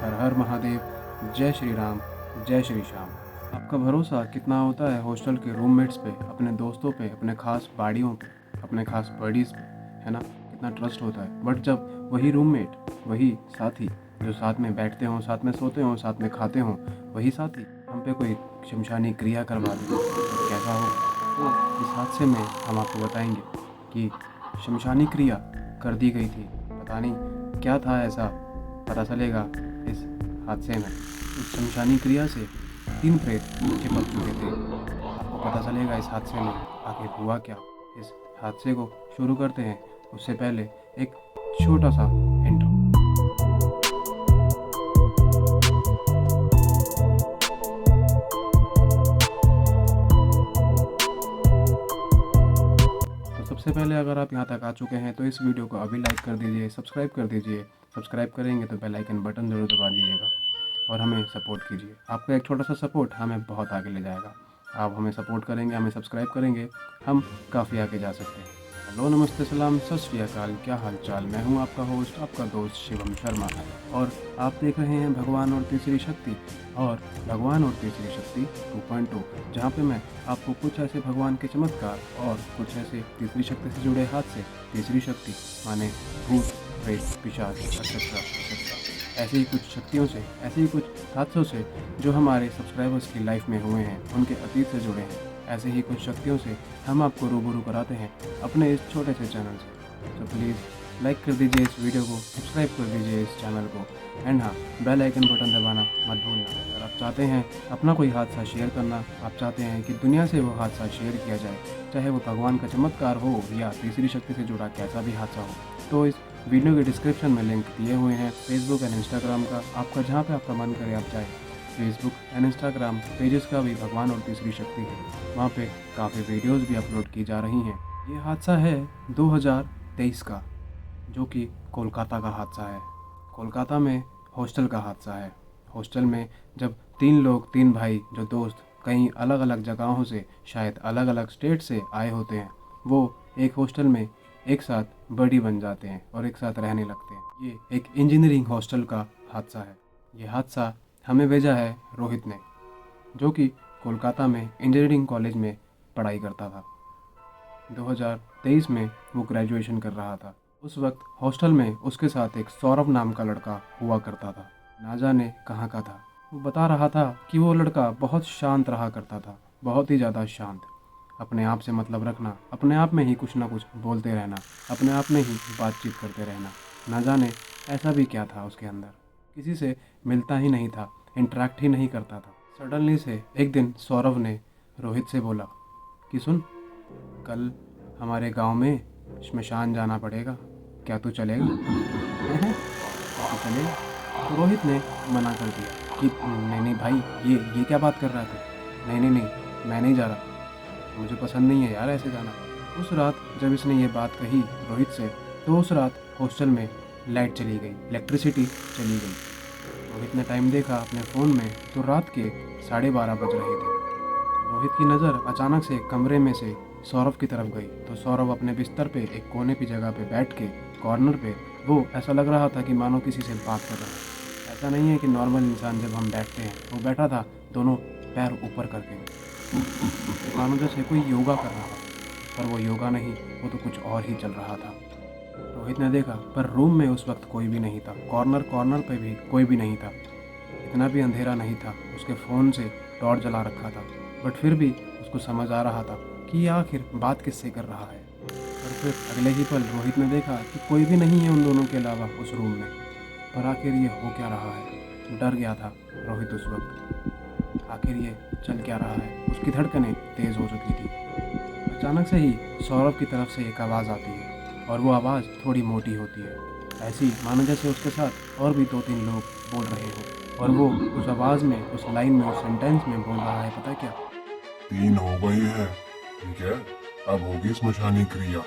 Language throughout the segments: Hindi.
हर हर महादेव, जय श्री राम, जय श्री श्याम। आपका भरोसा कितना होता है हॉस्टल के रूममेट्स पे, अपने दोस्तों पे, अपने खास बाड़ियों पे, अपने खास बडीज़ पे, है ना? कितना ट्रस्ट होता है। बट जब वही रूममेट, वही साथी जो साथ में बैठते हों, साथ में सोते हों, साथ में खाते हों, वही साथी हम पे कोई शमशानी क्रिया करवा दे तो कैसा हो? तो इस हादसे में हम आपको बताएंगे कि शमशानी क्रिया कर दी गई थी। पता नहीं क्या था ऐसा, पता चलेगा इस हादसे में। उस शमशानी क्रिया से 3 प्रेत चिपक चुके थे। आपको पता चलेगा इस हादसे में आखिर हुआ क्या। इस हादसे को शुरू करते हैं, उससे पहले एक छोटा सा इंट्रो। तो सबसे पहले अगर आप यहाँ तक आ चुके हैं तो इस वीडियो को अभी लाइक कर दीजिए, सब्सक्राइब कर दीजिए। सब्सक्राइब करेंगे तो बेल आइकन बटन ज़रूर दबा दीजिएगा और हमें सपोर्ट कीजिए। आपका एक छोटा सा सपोर्ट हमें बहुत आगे ले जाएगा। आप हमें सपोर्ट करेंगे, हमें सब्सक्राइब करेंगे, हम काफ़ी आगे जा सकते हैं। हेलो, नमस्ते, सलाम, सत श्री अकाल, क्या हाल चाल। मैं हूँ आपका होस्ट, आपका दोस्त शिवम शर्मा, और आप देख रहे हैं भगवान और तीसरी शक्ति, और भगवान और तीसरी शक्ति 2.2, जहाँ पे मैं आपको कुछ ऐसे भगवान के चमत्कार और कुछ ऐसे तीसरी शक्ति से जुड़े हादसे, तीसरी शक्ति माने भूत, प्रेत, पिशाच, etc. ऐसे ही कुछ शक्तियों से, ऐसे ही कुछ हादसों से जो हमारे सब्सक्राइबर्स की लाइफ में हुए हैं, उनके अतीत से जुड़े हैं, ऐसे ही कुछ शक्तियों से हम आपको रूबरू कराते हैं अपने इस छोटे से चैनल से। तो प्लीज़ लाइक कर दीजिए इस वीडियो को, सब्सक्राइब कर दीजिए इस चैनल को, एंड हाँ, बेल आइकन बटन दबाना मत भूलना। अगर आप चाहते हैं अपना कोई हादसा शेयर करना, आप चाहते हैं कि दुनिया से वो हादसा शेयर किया जाए, चाहे वो भगवान का चमत्कार हो या तीसरी शक्ति से जुड़ा कैसा भी हादसा हो, तो इस वीडियो के डिस्क्रिप्शन में लिंक दिए हुए हैं फेसबुक एंड इंस्टाग्राम का। आपका जहाँ पे आपका मन करे आप जाए। फेसबुक एंड इंस्टाग्राम पेजेस का भी भगवान और तीसरी शक्ति है, वहाँ पे काफ़ी वीडियोस भी अपलोड की जा रही हैं। ये हादसा है 2023 का, जो कि कोलकाता का हादसा है। कोलकाता में हॉस्टल का हादसा है। हॉस्टल में जब 3 लोग, 3 भाई जो दोस्त कई अलग अलग जगहों से, शायद अलग अलग स्टेट से आए होते हैं, वो एक हॉस्टल में एक साथ बडी बन जाते हैं और एक साथ रहने लगते हैं। ये एक इंजीनियरिंग हॉस्टल का हादसा है। ये हादसा हमें भेजा है रोहित ने, जो कि कोलकाता में इंजीनियरिंग कॉलेज में पढ़ाई करता था। 2023 में वो ग्रेजुएशन कर रहा था। उस वक्त हॉस्टल में उसके साथ एक सौरभ नाम का लड़का हुआ करता था। ना जाने कहाँ का था। वो बता रहा था कि वो लड़का बहुत शांत रहा करता था, बहुत ही ज़्यादा शांत। अपने आप से मतलब रखना, अपने आप में ही कुछ ना कुछ बोलते रहना, अपने आप में ही बातचीत करते रहना। ना जाने ऐसा भी क्या था उसके अंदर। किसी से मिलता ही नहीं था, इंटरेक्ट ही नहीं करता था। सडनली से एक दिन सौरभ ने रोहित से बोला कि सुन, कल हमारे गांव में श्मशान जाना पड़ेगा, क्या तू चलेगा? "हैं? क्या तू चलेगा?" तो रोहित ने मना कर दिया कि नहीं नहीं भाई, ये क्या बात कर रहा है तू? नहीं नहीं नहीं, मैं नहीं जा रहा, मुझे पसंद नहीं है यार ऐसे जाना। उस रात जब इसने ये बात कही रोहित से, तो उस रात हॉस्टल में लाइट चली गई, इलेक्ट्रिसिटी चली गई। रोहित ने टाइम देखा अपने फ़ोन में, तो रात के 12:30 बज रहे थे। रोहित की नज़र अचानक से कमरे में से सौरभ की तरफ गई, तो सौरभ अपने बिस्तर पे एक कोने की जगह पे बैठ के, कॉर्नर पे, वो ऐसा लग रहा था कि मानो किसी से बात कर रहा है। ऐसा नहीं है कि नॉर्मल इंसान जब हम बैठते हैं, वो बैठा था दोनों पैर ऊपर करके, मानो जैसे कोई योगा कर रहा था। पर वो योगा नहीं, वो तो कुछ और ही चल रहा था। रोहित ने देखा, पर रूम में उस वक्त कोई भी नहीं था। कॉर्नर कॉर्नर पे भी कोई भी नहीं था। इतना भी अंधेरा नहीं था। उसके फ़ोन से टॉर्च जला रखा था, बट फिर भी उसको समझ आ रहा था कि ये आखिर बात किससे कर रहा है। और फिर अगले ही पल रोहित ने देखा कि कोई भी नहीं है उन दोनों के अलावा उस रूम में। पर आखिर ये हो क्या रहा है? डर गया था रोहित उस वक्त। आखिर ये चल क्या रहा है? उसकी धड़कनें तेज़ हो चुकी थी। अचानक से ही सौरभ की तरफ से एक आवाज़ आती है, और वो आवाज़ थोड़ी मोटी होती है, ऐसी मानो जैसे उसके साथ और भी 2-3 लोग बोल रहे हों। और वो उस आवाज़ में, उस लाइन में, उस सेंटेंस में बोल रहा है, पता है क्या? 3 हो गए हैं, ठीक है, अब होगी स्मशानी क्रिया।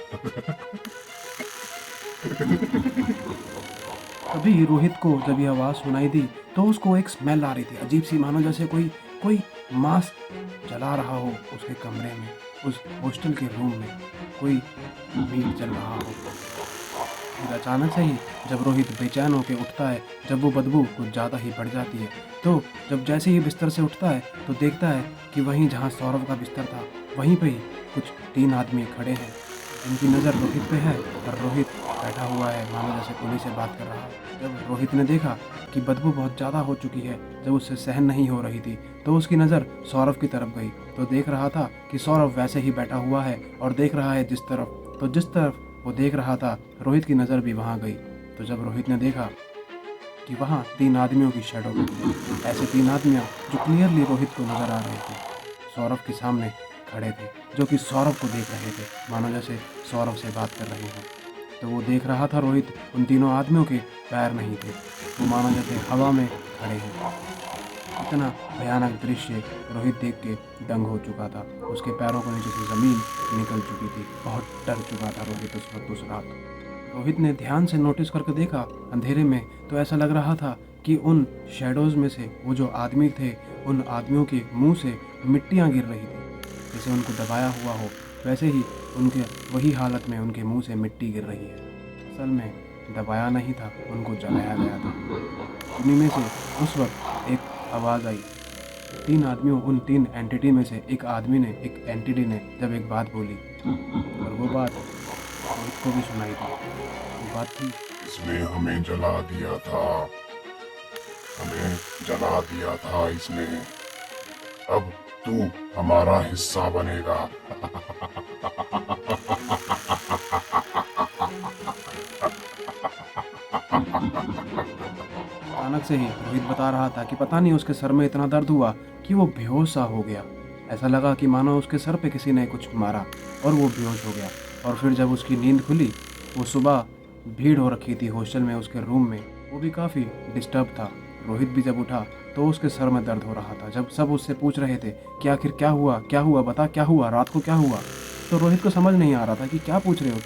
तभी रोहित को जब ये आवाज़ सुनाई दी, तो उसको एक स्मेल आ रही थी अजीब सी, मानो जैसे कोई कोई मांस जला रहा हो उसके कमरे में, उस हॉस्टल के रूम में कोई मीट जल रहा हो। फिर अचानक से ही जब रोहित बेचैन होकर उठता है, जब वो बदबू कुछ ज़्यादा ही बढ़ जाती है, तो जब जैसे ही बिस्तर से उठता है तो देखता है कि वहीं जहाँ सौरभ का बिस्तर था वहीं पे ही कुछ 3 आदमी खड़े हैं। इनकी नज़र रोहित पे है और रोहित बैठा हुआ है मानो जैसे पुलिस से बात कर रहा है। जब रोहित ने देखा कि बदबू बहुत ज़्यादा हो चुकी है, जब उससे सहन नहीं हो रही थी, तो उसकी नज़र सौरभ की तरफ गई, तो देख रहा था कि सौरभ वैसे ही बैठा हुआ है और देख रहा है जिस तरफ वो देख रहा था, रोहित की नज़र भी वहाँ गई। तो जब रोहित ने देखा कि वहाँ 3 आदमियों की शैडो थी, ऐसे 3 आदमियाँ जो क्लियरली रोहित को नज़र आ रहे थे, सौरभ के सामने खड़े थे, जो कि सौरभ को देख रहे थे मानो जैसे सौरभ से बात कर रहे हैं। तो वो देख रहा था रोहित, उन तीनों आदमियों के पैर नहीं थे, वो मानो जैसे हवा में खड़े हैं। इतना भयानक दृश्य रोहित देख के दंग हो चुका था। उसके पैरों के नीचे से ज़मीन निकल चुकी थी। बहुत डर चुका था रोहित उस वक्त, उस रात। रोहित ने ध्यान से नोटिस करके देखा अंधेरे में, तो ऐसा लग रहा था कि उन शेडोज़ में से वो जो आदमी थे, उन आदमियों के मुंह से मिट्टियाँ गिर रही थी, जैसे उनको दबाया हुआ हो, वैसे ही उनके वही हालत में उनके मुंह से मिट्टी गिर रही है। असल में दबाया नहीं था, उनको जलाया गया था। उन्हीं में से उस वक्त एक आवाज़ आई। 3 आदमियों, उन 3 एंटिटी में से एक एंटिटी ने जब एक बात बोली, और वो बात रोहित को भी सुनाई थी। वो बात थी, इसने हमें जला दिया था, हमें जला दिया था इसने। अब तू हमारा हिस्सा बनेगा। अचानक से ही रोहित बता रहा था कि पता नहीं उसके सर में इतना दर्द हुआ कि वो बेहोश सा हो गया। ऐसा लगा कि मानो उसके सर पे किसी ने कुछ मारा और वो बेहोश हो गया। और फिर जब उसकी नींद खुली, वो सुबह भीड़ हो रखी थी हॉस्टल में उसके रूम में, वो भी काफ़ी डिस्टर्ब था। रोहित भी जब उठा तो उसके सर में दर्द हो रहा था। जब सब उससे पूछ रहे थे कि आखिर क्या हुआ, बता क्या हुआ, रात को क्या हुआ, तो रोहित को समझ नहीं आ रहा था कि क्या पूछ रहे हो,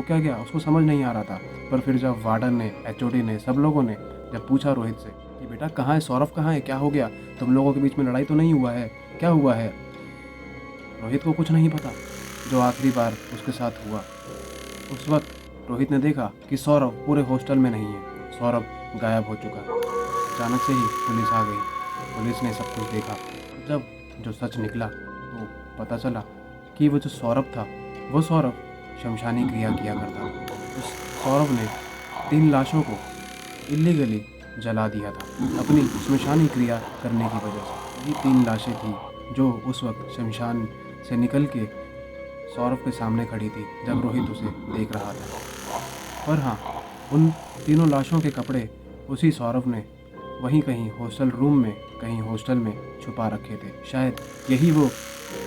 क्या गया, उसको समझ नहीं आ रहा था। पर फिर जब वार्डन ने, एचओडी ने, सब लोगों ने जब पूछा रोहित से कि बेटा कहाँ है सौरभ, कहाँ है, क्या हो गया, तुम लोगों के बीच में लड़ाई तो नहीं हुआ है, क्या हुआ है, रोहित को कुछ नहीं पता। जो आखिरी बार उसके साथ हुआ, उस वक्त रोहित ने देखा कि सौरभ पूरे हॉस्टल में नहीं है, सौरभ गायब हो चुका। अचानक से ही पुलिस आ गई। पुलिस ने सब कुछ देखा। जब जो सच निकला तो पता चला कि वो जो सौरभ था, वो सौरभ शमशानी क्रिया किया करता था। उस सौरभ ने 3 लाशों को इलीगली जला दिया था अपनी शमशानी क्रिया करने की वजह से। ये 3 लाशें थी जो उस वक्त शमशान से निकल के सौरभ के सामने खड़ी थी जब रोहित उसे देख रहा था। पर हाँ, उन तीनों लाशों के कपड़े उसी सौरभ ने वहीं कहीं हॉस्टल रूम में, कहीं हॉस्टल में छुपा रखे थे। शायद यही वो,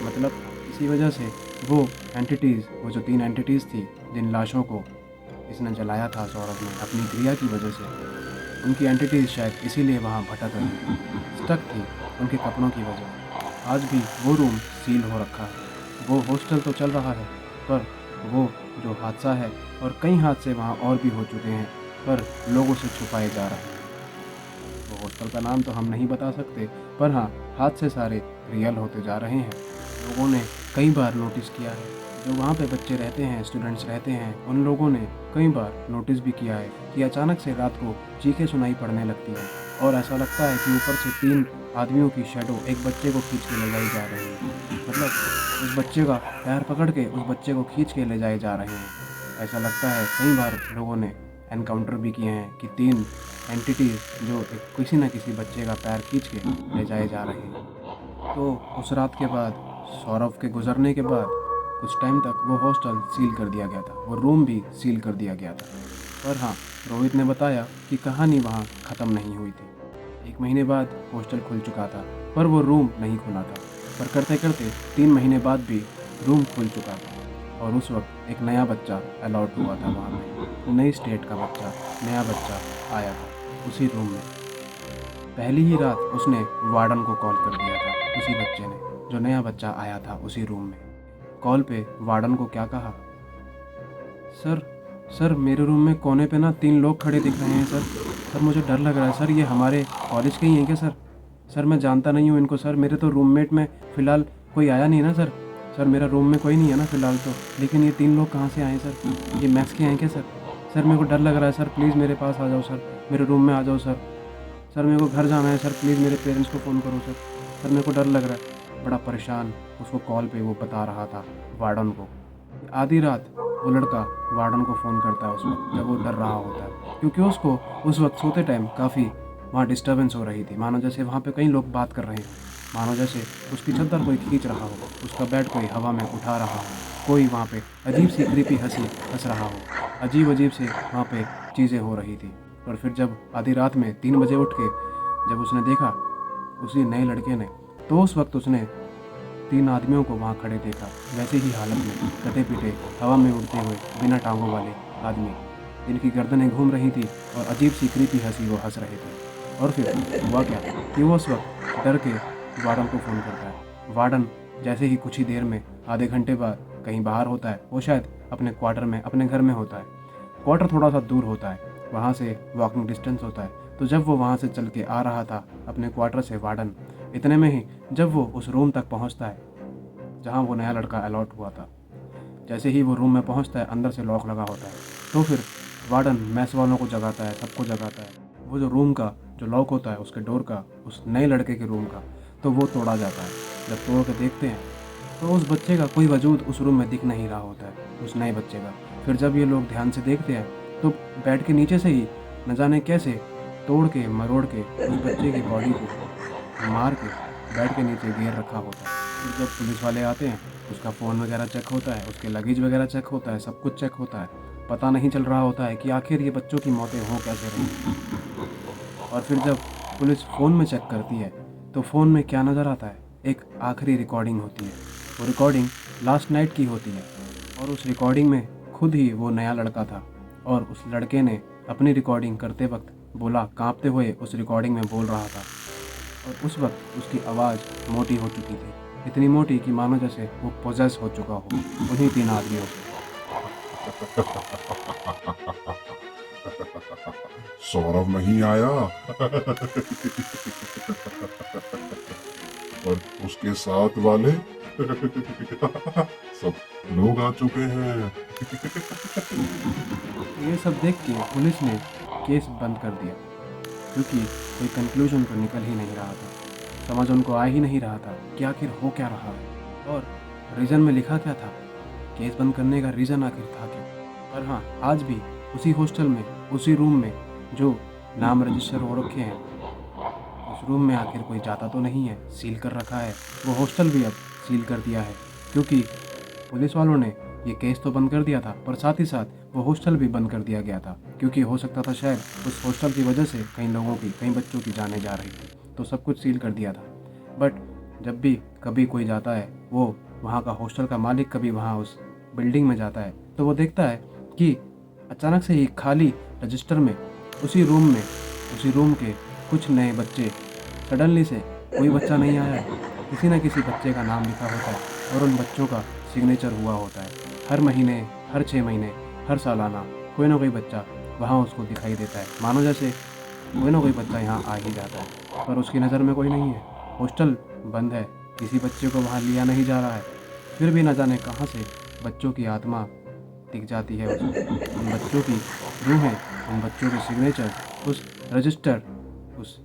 मतलब इसी वजह से वो एंटिटीज़, वो जो 3 एंटिटीज़ थी जिन लाशों को इसने जलाया था सौरभ ने अपनी क्रिया की वजह से, उनकी एंटिटीज़ शायद इसीलिए वहाँ भटक रही थी, स्टक थी उनके कपड़ों की वजह। आज भी वो रूम सील हो रखा है। वो हॉस्टल तो चल रहा है, पर वो जो हादसा है, और कई हादसे वहाँ और भी हो चुके हैं, पर लोगों से छुपाए जा रहे हैं। वो हॉस्टल का नाम तो हम नहीं बता सकते, पर हाँ, हादसे सारे रियल होते जा रहे हैं। लोगों ने कई बार नोटिस किया है, जो वहाँ पे बच्चे रहते हैं, स्टूडेंट्स रहते हैं, उन लोगों ने कई बार नोटिस भी किया है कि अचानक से रात को चीखें सुनाई पड़ने लगती हैं, और ऐसा लगता है कि ऊपर से 3 आदमियों की शैडो एक बच्चे को खींच के ले जाई जा रही है। मतलब उस बच्चे का पैर पकड़ के उस बच्चे को खींच के ले जाए जा रहे हैं। ऐसा लगता है कई बार लोगों ने एनकाउंटर भी किए हैं कि 3 एंटिटीज़ जो किसी न किसी बच्चे का पैर खींच के ले जाए जा रहे हैं। तो उस रात के बाद, सौरभ के गुजरने के बाद कुछ टाइम तक वो हॉस्टल सील कर दिया गया था, वो रूम भी सील कर दिया गया था। पर हाँ, रोहित ने बताया कि कहानी वहाँ ख़त्म नहीं हुई थी। 1 महीने बाद हॉस्टल खुल चुका था, पर वो रूम नहीं खुला था। पर करते करते 3 महीने बाद भी रूम खुल चुका था, और उस वक्त एक नया बच्चा अलॉट हुआ था वहाँ पे। नई स्टेट का बच्चा, नया बच्चा आया था उसी रूम में। पहली ही रात उसने वार्डन को कॉल कर दिया था, उसी बच्चे ने, जो नया बच्चा आया था उसी रूम में। कॉल पे वार्डन को क्या कहा, सर मेरे रूम में कोने पे ना 3 लोग खड़े दिख रहे हैं सर, मुझे डर लग रहा है सर, ये हमारे कॉलेज के ही हैं क्या सर, मैं जानता नहीं हूँ इनको सर, मेरे तो रूममेट में फ़िलहाल कोई आया नहीं ना सर, मेरा रूम में कोई नहीं है ना फ़िलहाल तो, लेकिन ये 3 लोग कहाँ से आए सर, ये मैथ्स के हैं क्या सर, सर मेरे को डर लग रहा है सर, प्लीज़ मेरे पास आ जाओ सर, मेरे रूम में आ जाओ सर, सर मेरे को घर जाना है सर, प्लीज़ मेरे पेरेंट्स को फ़ोन करो सर, सर मेरे को डर लग रहा है। बड़ा परेशान उसको कॉल पे वो बता रहा था वार्डन को। आधी रात वो लड़का वार्डन को फ़ोन करता है उस वक्त जब वो डर रहा होता है, क्योंकि उसको उस वक्त सोते टाइम काफ़ी वहाँ डिस्टर्बेंस हो रही थी, मानो जैसे वहाँ पे कई लोग बात कर रहे हैं, मानो जैसे उसकी चद्दर कोई खींच रहा हो, उसका बेड कोई हवा में उठा रहा हो, कोई वहाँ पे अजीब सी क्रीपी हंसी हंस रहा हो, अजीब अजीब से वहाँ पे चीज़ें हो रही थी। और फिर जब आधी रात में 3 बजे उठ के जब उसने देखा उसी नए लड़के ने, तो उस वक्त उसने 3 आदमियों को वहाँ खड़े देखा, वैसे ही हालत में, कटे पीटे हवा में उड़ते हुए बिना टांगों वाले आदमी, जिनकी गर्दनें घूम रही थी और अजीब सी क्रीपी हंसी वो हंस रहे थे। और फिर हुआ क्या कि वो उस वक्त डर के वार्डन को फ़ोन करता है। वार्डन जैसे ही कुछ ही देर में, आधे घंटे बाद कहीं बाहर होता है, वो शायद अपने क्वार्टर में, अपने घर में होता है। क्वार्टर थोड़ा सा दूर होता है, वहाँ से वॉकिंग डिस्टेंस होता है। तो जब वो वहाँ से चल के आ रहा था अपने क्वार्टर से वार्डन, इतने में ही जब वो उस रूम तक पहुँचता है जहाँ वो नया लड़का अलॉट हुआ था, जैसे ही वो रूम में पहुँचता है अंदर से लॉक लगा होता है, तो फिर वार्डन मैस वालों को जगाता है, सबको जगाता है। वो जो रूम का जो लॉक होता है उसके डोर का, उस नए लड़के के रूम का, तो वो तोड़ा जाता है। जब तोड़ के देखते हैं तो उस बच्चे का कोई वजूद उस रूम में दिख नहीं रहा होता है, उस नए बच्चे का। फिर जब ये लोग ध्यान से देखते हैं तो बेड के नीचे से ही न जाने कैसे तोड़ के मरोड़ के उस बच्चे की बॉडी को मार के बेड के नीचे घेर रखा होता है। फिर जब पुलिस वाले आते हैं, उसका फ़ोन वगैरह चेक होता है, उसके लगेज वगैरह चेक होता है, सब कुछ चेक होता है। पता नहीं चल रहा होता है कि आखिर ये बच्चों की मौतें हो कैसे रही। और फिर जब पुलिस फ़ोन में चेक करती है तो फ़ोन में क्या नज़र आता है, एक आखिरी रिकॉर्डिंग होती है। वो रिकॉर्डिंग लास्ट नाइट की होती है और उस रिकॉर्डिंग में खुद ही वो नया लड़का था और उस लड़के ने अपनी रिकॉर्डिंग करते वक्त बोला, कांपते हुए उस रिकॉर्डिंग में बोल रहा था। और उस वक्त उसकी आवाज़ मोटी हो चुकी थी, इतनी मोटी कि मानो जैसे वो पोजेस हो चुका हो उन्हीं 3 आदमियों से। सौरभ नहीं आया और उसके साथ वाले सब लोग आ चुके हैं। ये सब देख के पुलिस ने केस बंद कर दिया, क्योंकि कोई कंक्लूजन तो निकल ही नहीं रहा था, समझ उनको आ ही नहीं रहा था कि आखिर हो क्या रहा है और रीज़न में लिखा क्या था, केस बंद करने का रीज़न आखिर था क्या। पर हाँ, आज भी उसी हॉस्टल में, उसी रूम में जो नाम रजिस्टर हो रखे हैं, उस रूम में आखिर कोई जाता तो नहीं है, सील कर रखा है। वो हॉस्टल भी अब सील कर दिया है, क्योंकि पुलिस वालों ने ये केस तो बंद कर दिया था, पर साथ ही साथ वो हॉस्टल भी बंद कर दिया गया था, क्योंकि हो सकता था शायद उस हॉस्टल की वजह से कई लोगों की, कई बच्चों की जानें जा रही थी, तो सब कुछ सील कर दिया था। बट जब भी कभी कोई जाता है, वो वहाँ का हॉस्टल का मालिक कभी वहाँ उस बिल्डिंग में जाता है, तो वो देखता है कि अचानक से ही खाली रजिस्टर में, उसी रूम के कुछ नए बच्चे, सडनली से कोई बच्चा नहीं आया है, किसी न किसी बच्चे का नाम लिखा होता है और उन बच्चों का सिग्नेचर हुआ होता है। हर महीने, हर 6 महीने, हर सालाना कोई ना कोई बच्चा वहाँ उसको दिखाई देता है, मानो जैसे कोई ना कोई बच्चा यहाँ आ ही जाता है, पर उसकी नज़र में कोई नहीं है। हॉस्टल बंद है, किसी बच्चे को वहाँ लिया नहीं जा रहा है, फिर भी न जाने कहाँ से बच्चों की आत्मा दिख जाती है उसको, उन बच्चों की रूहें, उन बच्चों के सिग्नेचर उस रजिस्टर, उस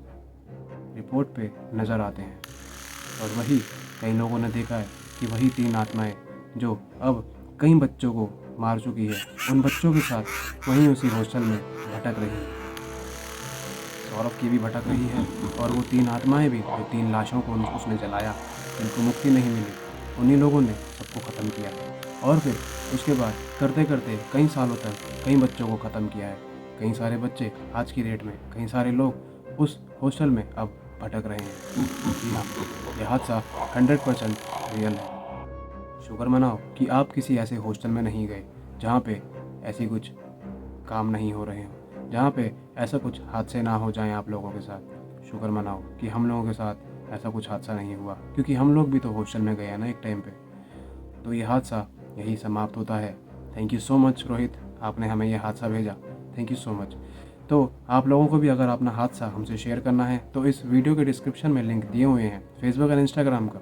रिपोर्ट पे नज़र आते हैं। और वही कई लोगों ने देखा है कि वही 3 आत्माएं जो अब कई बच्चों को मार चुकी है, उन बच्चों के साथ वहीं उसी हॉस्टल में भटक रही है। सौरभ की भी भटक रही है और वो 3 आत्माएं भी, जो 3 लाशों को उसने जलाया, जिनको मुक्ति नहीं मिली, उन्हीं लोगों ने सबको ख़त्म किया। और फिर उसके बाद करते करते कई सालों तक कई बच्चों को ख़त्म किया है। कई सारे बच्चे आज की डेट में, कई सारे लोग उस हॉस्टल में अब भटक रहे हैं। जी हाँ, यह हादसा 100% रियल है। शुक्र मनाओ कि आप किसी ऐसे हॉस्टल में नहीं गए जहाँ पे ऐसी कुछ काम नहीं हो रहे हो, जहाँ पे ऐसा कुछ हादसे ना हो जाएं आप लोगों के साथ। शुक्र मनाओ कि हम लोगों के साथ ऐसा कुछ हादसा नहीं हुआ, क्योंकि हम लोग भी तो हॉस्टल में गए हैं ना एक टाइम पे। तो ये हादसा यही समाप्त होता है। Thank you so much Rohit, आपने हमें यह हादसा भेजा, थैंक यू सो मच। तो आप लोगों को भी अगर अपना हादसा हमसे शेयर करना है तो इस वीडियो के डिस्क्रिप्शन में लिंक दिए हुए हैं फेसबुक और इंस्टाग्राम का,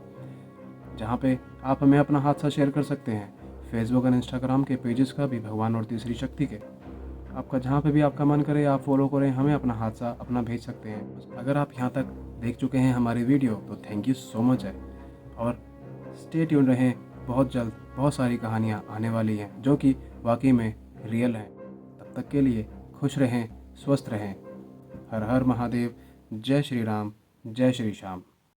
जहाँ पे आप हमें अपना हादसा शेयर कर सकते हैं। फेसबुक और इंस्टाग्राम के पेजेस का भी, भगवान और तीसरी शक्ति के। आपका जहाँ पे भी आपका मन करे आप फॉलो करें, हमें अपना हादसा अपना भेज सकते हैं। अगर आप यहाँ तक देख चुके हैं हमारी वीडियो तो थैंक यू सो मच है, और स्टे ट्यून रहें। बहुत जल्द बहुत सारी कहानियाँ आने वाली हैं जो कि वाकई में रियल हैं। तब तक के लिए खुश रहें, स्वस्थ रहें। हर हर महादेव। जय श्री राम, जय श्री श्याम।